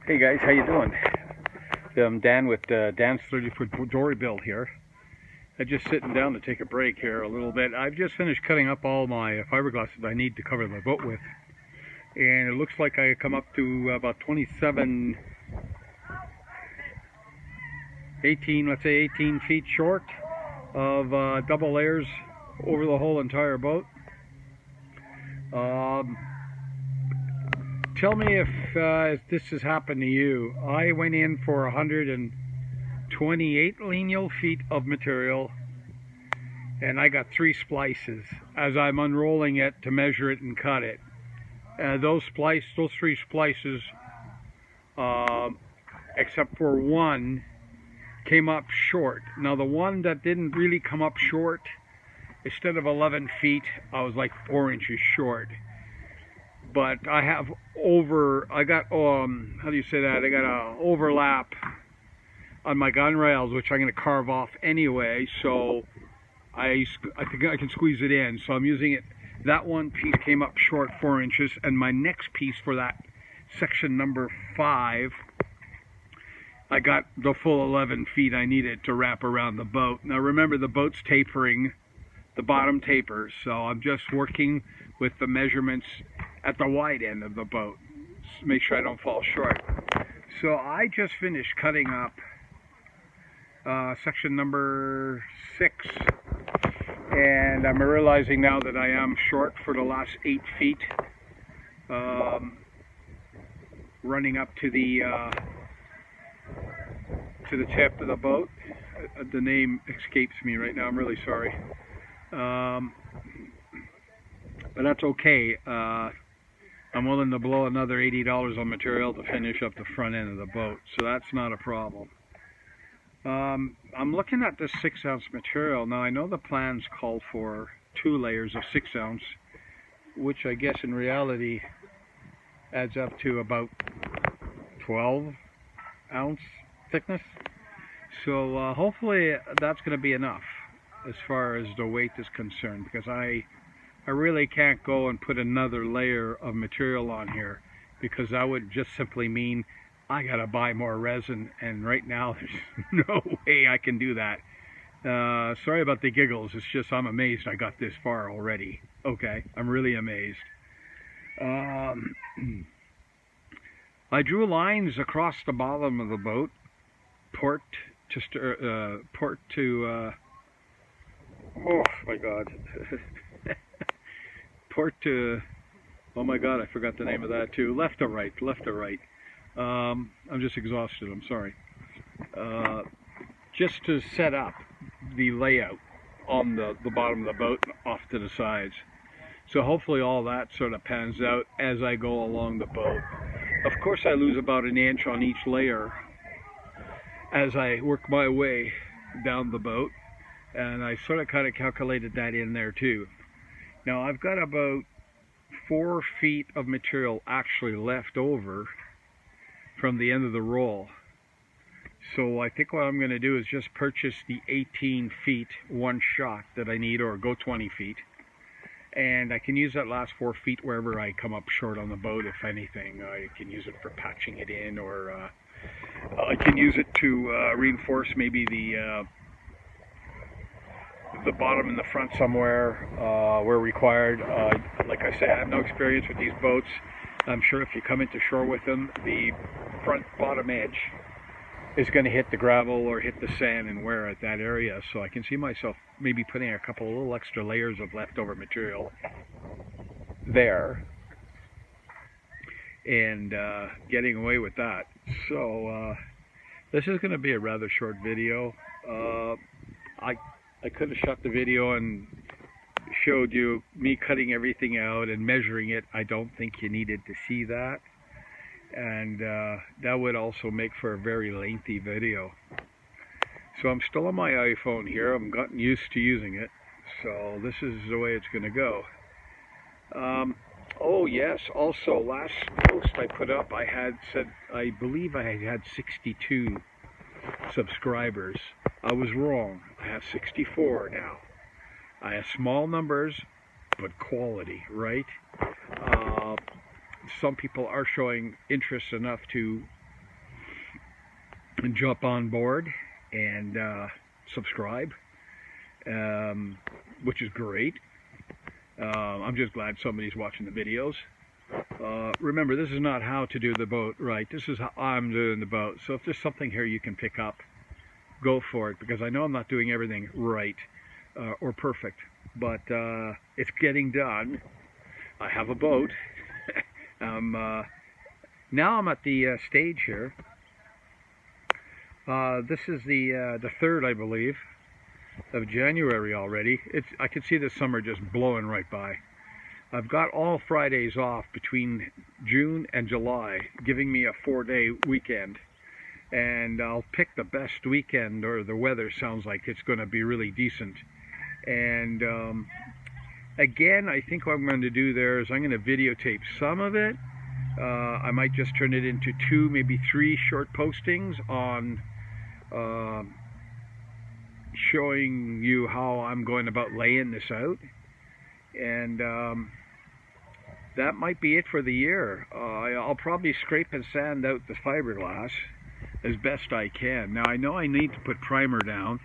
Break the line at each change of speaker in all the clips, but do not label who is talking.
Hey guys, how you doing? I'm Dan with Dan's 30-foot dory build here. I'm just sitting down to take a break here a little bit. I've just finished cutting up all my fiberglass that I need to cover my boat with, and it looks like I come up to about 27, 18, let's say 18 feet short of double layers over the whole entire boat. Tell me if this has happened to you. I went in for 128 lineal feet of material, and I got 3 splices as I'm unrolling it to measure it and cut it. Those 3 splices, except for one, came up short. Now the one that didn't really come up short, instead of 11 feet, I was like 4 inches short. But I got how do you say that? I got a overlap on my gun rails, which I'm going to carve off anyway. So I think I can squeeze it in. So I'm using it. That one piece came up short 4 inches, and my next piece for that section number 5, I got the full 11 feet I needed to wrap around the boat. Now remember, the boat's tapering, the bottom tapers, so I'm just working with the measurements at the wide end of the boat. Make sure I don't fall short. So I just finished cutting up section number 6, and I'm realizing now that I am short for the last 8 feet, running up to the tip of the boat. The name escapes me right now. I'm really sorry, but that's okay. I'm willing to blow another $80 on material to finish up the front end of the boat, so that's not a problem. I'm looking at this 6-ounce material. Now I know the plans called for 2 layers of 6-ounce, which I guess in reality adds up to about 12-ounce thickness. So hopefully that's going to be enough as far as the weight is concerned, because I really can't go and put another layer of material on here, because that would just simply mean I gotta buy more resin, and right now there's no way I can do that. Sorry about the giggles, it's just I'm amazed I got this far already. Okay, I'm really amazed. I drew lines across the bottom of the boat, port to oh my god. Port to, oh my god, I forgot the name of that too. Left to right. I'm just exhausted, I'm sorry. Just to set up the layout on the bottom of the boat and off to the sides. So hopefully all that sort of pans out as I go along the boat. Of course I lose about an inch on each layer as I work my way down the boat, and I sort of kind of calculated that in there too. Now I've got about 4 feet of material actually left over from the end of the roll. So I think what I'm going to do is just purchase the 18 feet one shot that I need, or go 20 feet. And I can use that last 4 feet wherever I come up short on the boat, if anything. I can use it for patching it in, or I can use it to reinforce maybe the bottom and the front somewhere where required. Like I said, I have no experience with these boats. I'm sure if you come into shore with them, the front bottom edge is going to hit the gravel or hit the sand and wear at that area. So I can see myself maybe putting a couple of little extra layers of leftover material there and getting away with that. So this is going to be a rather short video. I could have shot the video and showed you me cutting everything out and measuring it. I don't think you needed to see that, and that would also make for a very lengthy video. So I'm still on my iPhone here. I'm gotten used to using it, so this is the way it's going to go. Oh yes, also last post I put up, I had said, I believe I had 62 subscribers. I was wrong. I have 64 now. I have small numbers, but quality, right? Some people are showing interest enough to jump on board and subscribe, which is great. I'm just glad somebody's watching the videos. Remember, this is not how to do the boat right. This is how I'm doing the boat. So if there's something here you can pick up, go for it, because I know I'm not doing everything right or perfect, but it's getting done. I have a boat. Now I'm at the stage here. This is the 3rd, I believe, of January already. I can see the summer just blowing right by. I've got all Fridays off between June and July, giving me a 4-day weekend. And I'll pick the best weekend, or the weather sounds like it's going to be really decent. And again, I think what I'm going to do there is I'm going to videotape some of it. I might just turn it into 2, maybe 3 short postings on showing you how I'm going about laying this out. And that might be it for the year. I'll probably scrape and sand out the fiberglass as best I can. Now, I know I need to put primer down.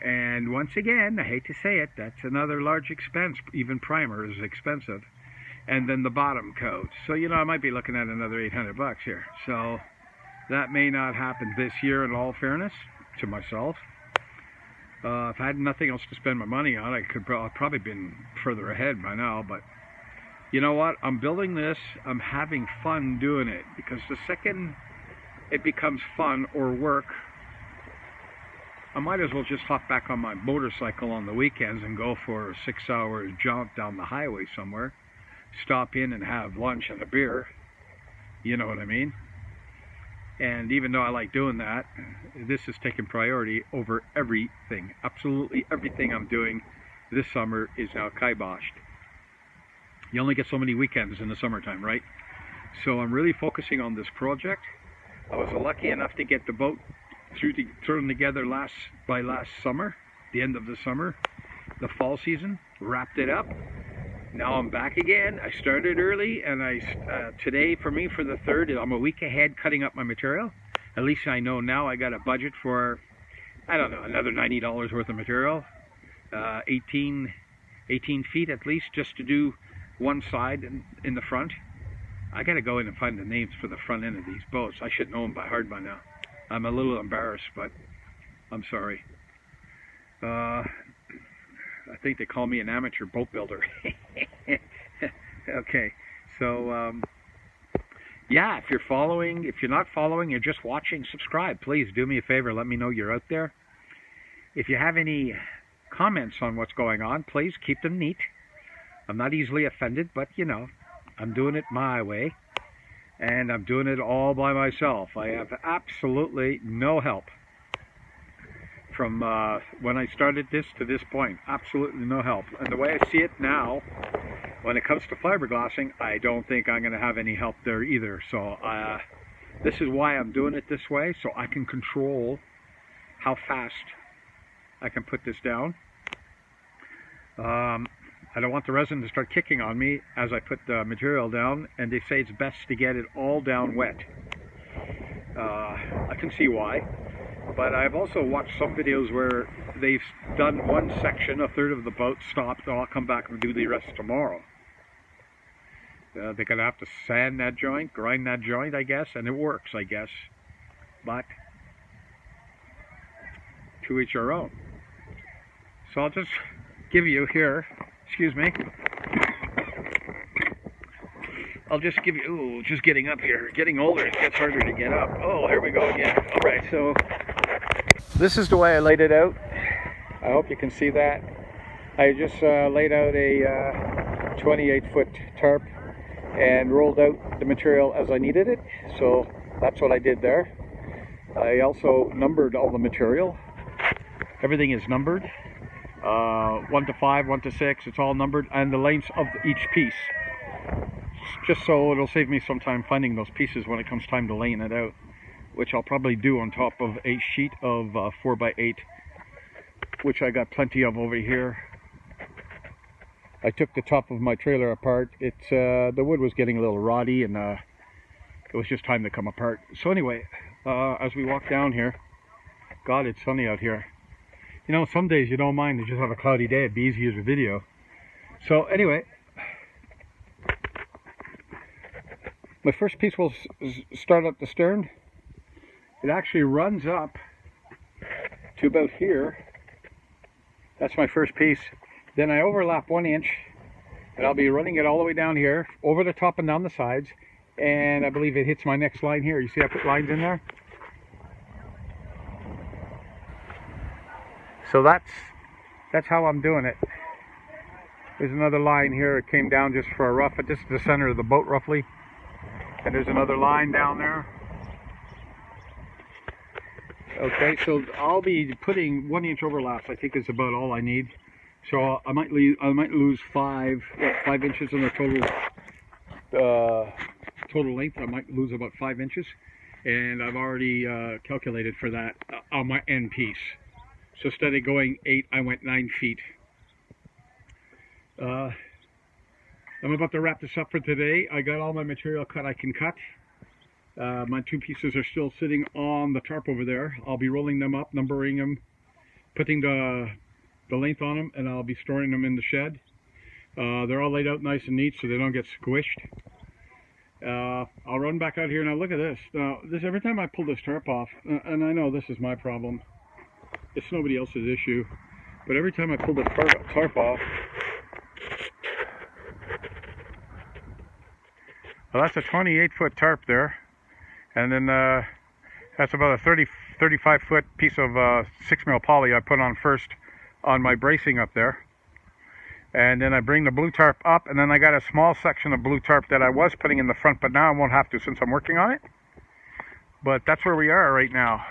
And once again, I hate to say it, that's another large expense. Even primer is expensive. And then the bottom coat. So, you know, I might be looking at another $800 here. So that may not happen this year, in all fairness to myself. If I had nothing else to spend my money on, I've probably been further ahead by now. But you know what? I'm building this. I'm having fun doing it. Because the second it becomes fun or work, I might as well just hop back on my motorcycle on the weekends and go for a 6-hour jaunt down the highway somewhere. Stop in and have lunch and a beer. You know what I mean? And even though I like doing that, this is taking priority over everything. Absolutely everything I'm doing this summer is now kiboshed. You only get so many weekends in the summertime, right? So I'm really focusing on this project. I was lucky enough to get the boat thrown together by last summer, the end of the summer, the fall season, wrapped it up. Now I'm back again. I started early, and today for me, for the 3rd, I'm a week ahead cutting up my material. At least I know now I got a budget for, I don't know, another $90 worth of material. 18 feet at least, just to do one side in the front. I got to go in and find the names for the front end of these boats. I should know them by heart by now. I'm a little embarrassed, but I'm sorry. I think they call me an amateur boat builder. Okay, so yeah, if you're following, if you're not following, you're just watching, subscribe. Please do me a favor, let me know you're out there. If you have any comments on what's going on, please keep them neat. I'm not easily offended, but you know, I'm doing it my way, and I'm doing it all by myself. I have absolutely no help. From when I started this to this point, absolutely no help. And the way I see it now, when it comes to fiberglassing, I don't think I'm going to have any help there either. So this is why I'm doing it this way, so I can control how fast I can put this down. I don't want the resin to start kicking on me as I put the material down, and they say it's best to get it all down wet. I can see why. But I've also watched some videos where they've done one section, a third of the boat stopped, so I'll come back and do the rest tomorrow. They're going to have to sand that joint, grind that joint, I guess, and it works, I guess. But to each our own. So I'll just give you here, excuse me, I'll just give you, ooh, just getting up here. Getting older, it gets harder to get up. Oh, here we go again. All right, so this is the way I laid it out. I hope you can see that. I just laid out a 28-foot tarp and rolled out the material as I needed it. So that's what I did there. I also numbered all the material. Everything is numbered. 1 to 5, 1 to 6, it's all numbered, and the lengths of each piece. Just so it'll save me some time finding those pieces when it comes time to laying it out, which I'll probably do on top of a sheet of 4x8, which I got plenty of over here. I took the top of my trailer apart. The wood was getting a little rotty, and it was just time to come apart. So anyway, as we walk down here. God, it's sunny out here. You know, some days you don't mind to just have a cloudy day. It'd be easier to video. So anyway, my first piece will start at the stern. It actually runs up to about here. That's my first piece. Then I overlap 1 inch, and I'll be running it all the way down here, over the top and down the sides. And I believe it hits my next line here. You see I put lines in there? So that's how I'm doing it. There's another line here. It came down just for a rough, this is the center of the boat roughly. And there's another line down there. Okay, so I'll be putting 1 inch overlaps. I think is about all I need. So I might lose 5 inches in the total length. I might lose about 5 inches, and I've already calculated for that on my end piece. So instead of going 8, I went 9 feet. I'm about to wrap this up for today. I got all my material cut I can cut. My 2 pieces are still sitting on the tarp over there. I'll be rolling them up, numbering them, putting the length on them, and I'll be storing them in the shed. They're all laid out nice and neat so they don't get squished. I'll run back out here. Now look at this. Now every time I pull this tarp off, and I know this is my problem, it's nobody else's issue, but every time I pull the tarp off, well, that's a 28-foot tarp there, and then that's about a 35-foot piece of 6mm poly I put on first on my bracing up there. And then I bring the blue tarp up, and then I got a small section of blue tarp that I was putting in the front, but now I won't have to since I'm working on it. But that's where we are right now.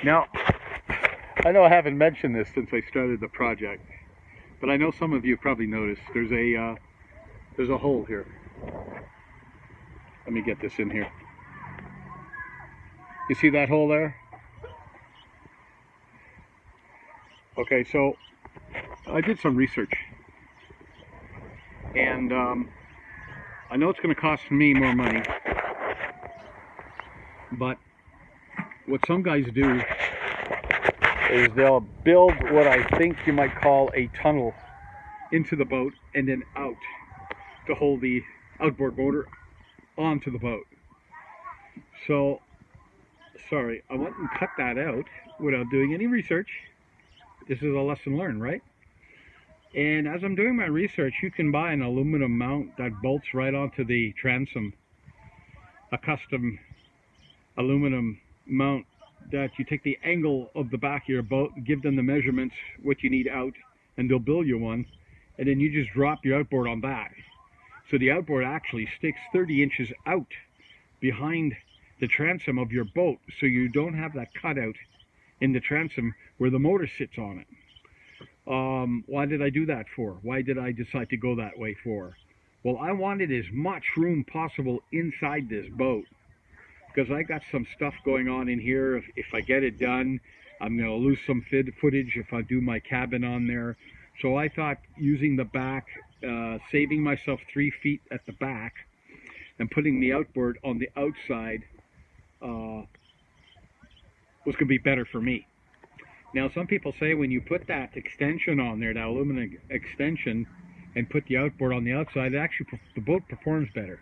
Now, I know I haven't mentioned this since I started the project, but I know some of you probably noticed there's a hole here. Let me get this in here. You see that hole there? Okay, so I did some research, and I know it's going to cost me more money, but what some guys do is they'll build what I think you might call a tunnel into the boat and then out to hold the outboard motor onto the boat. So, sorry, I went and cut that out without doing any research. This is a lesson learned, right? And as I'm doing my research, you can buy an aluminum mount that bolts right onto the transom. A custom aluminum mount that you take the angle of the back of your boat, give them the measurements, what you need out, and they'll build you one. And then you just drop your outboard on that. So the outboard actually sticks 30 inches out behind the transom of your boat, so you don't have that cutout in the transom where the motor sits on it. Why did I do that for? Why did I decide to go that way for? Well, I wanted as much room possible inside this boat, because I got some stuff going on in here. If I get it done, I'm going to lose some footage if I do my cabin on there. So I thought using the back, saving myself 3 feet at the back, and putting the outboard on the outside was going to be better for me. Now, some people say when you put that extension on there, that aluminum extension, and put the outboard on the outside, actually the boat performs better.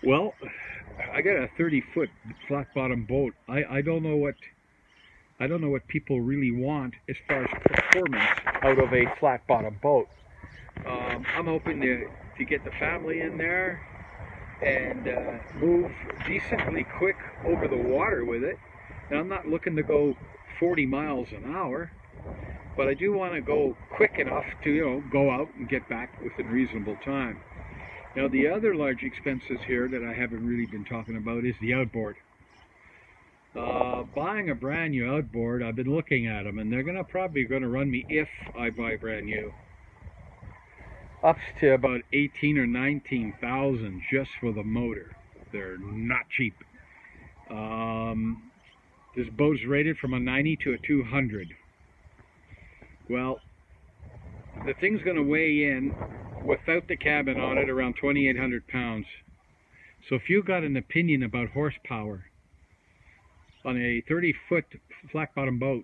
Well, I got a 30-foot flat bottom boat. I don't know what people really want as far as performance out of a flat bottom boat. I'm hoping to get the family in there and move decently quick over the water with it. And I'm not looking to go 40 miles an hour, but I do want to go quick enough to, you know, go out and get back within reasonable time. Now, the other large expenses here that I haven't really been talking about is the outboard. Buying a brand new outboard, I've been looking at them, and they're probably going to run me, if I buy brand new, up to about 18 or 19,000 just for the motor. They're not cheap. This boat's rated from a 90 to a 200. Well, the thing's going to weigh in, without the cabin on it, around 2,800 pounds. So if you got an opinion about horsepower on a 30-foot flat bottom boat,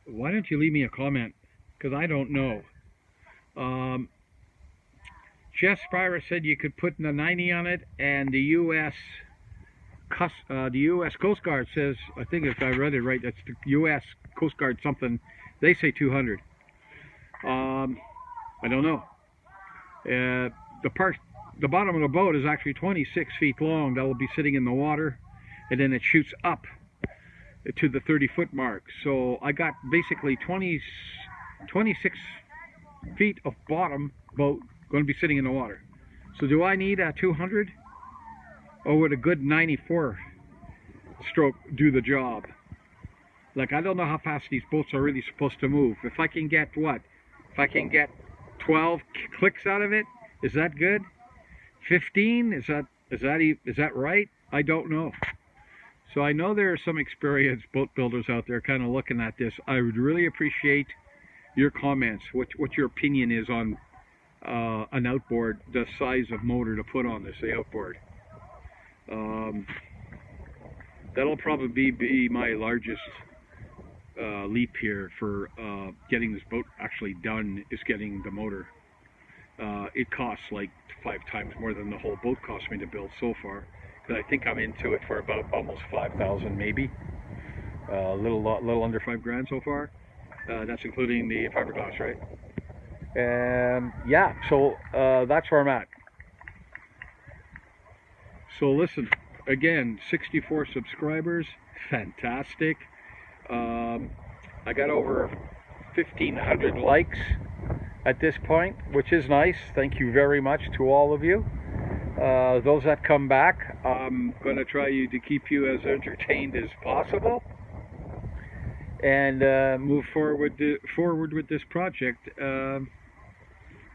why don't you leave me a comment? Because I don't know. Jeff Spira said you could put the 90 on it, and the U.S. Coast Guard says, I think if I read it right, that's the U.S. Coast Guard something, they say 200. I don't know. The bottom of the boat is actually 26 feet long. That will be sitting in the water, and then it shoots up to the 30-foot mark. So I got basically 26 feet of bottom boat going to be sitting in the water. So do I need a 200, or would a good 94 stroke do the job? Like, I don't know how fast these boats are really supposed to move. If I can get what? If I can get 12 clicks out of it, is that good? 15? Is that right? I don't know. So I know there are some experienced boat builders out there kind of looking at this. I would really appreciate your comments, what your opinion is on an outboard, the size of motor to put on this outboard. That'll probably be my largest leap here for getting this boat actually done, is getting the motor. It costs like 5 times more than the whole boat cost me to build so far. I think I'm into it for about almost 5,000 maybe. A little under 5 grand so far. That's including the fiberglass, right? And yeah, so that's where I'm at. So listen, again, 64 subscribers, fantastic. I got over 1,500 likes at this point, which is nice. Thank you very much to all of you. Those that come back, I'm going to try to keep you as entertained as possible, and move forward with this project,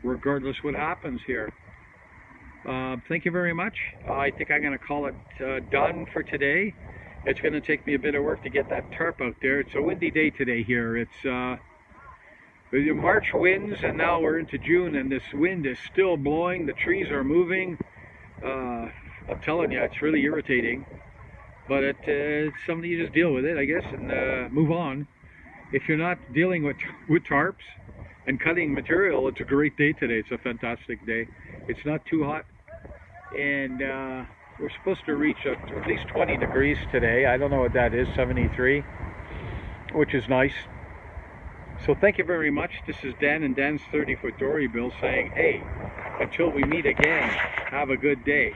regardless what happens here. Thank you very much. I think I'm going to call it done for today. It's going to take me a bit of work to get that tarp out there. It's a windy day today here. It's March winds, and now we're into June, and this wind is still blowing. The trees are moving. I'm telling you, it's really irritating, but it's something you just deal with it, I guess, and move on. If you're not dealing with tarps and cutting material, it's a great day today. It's a fantastic day. It's not too hot, and we're supposed to reach at least 20 degrees today. I don't know what that is, 73, which is nice. So thank you very much. This is Dan and Dan's 30-foot dory bill saying, hey, until we meet again, have a good day.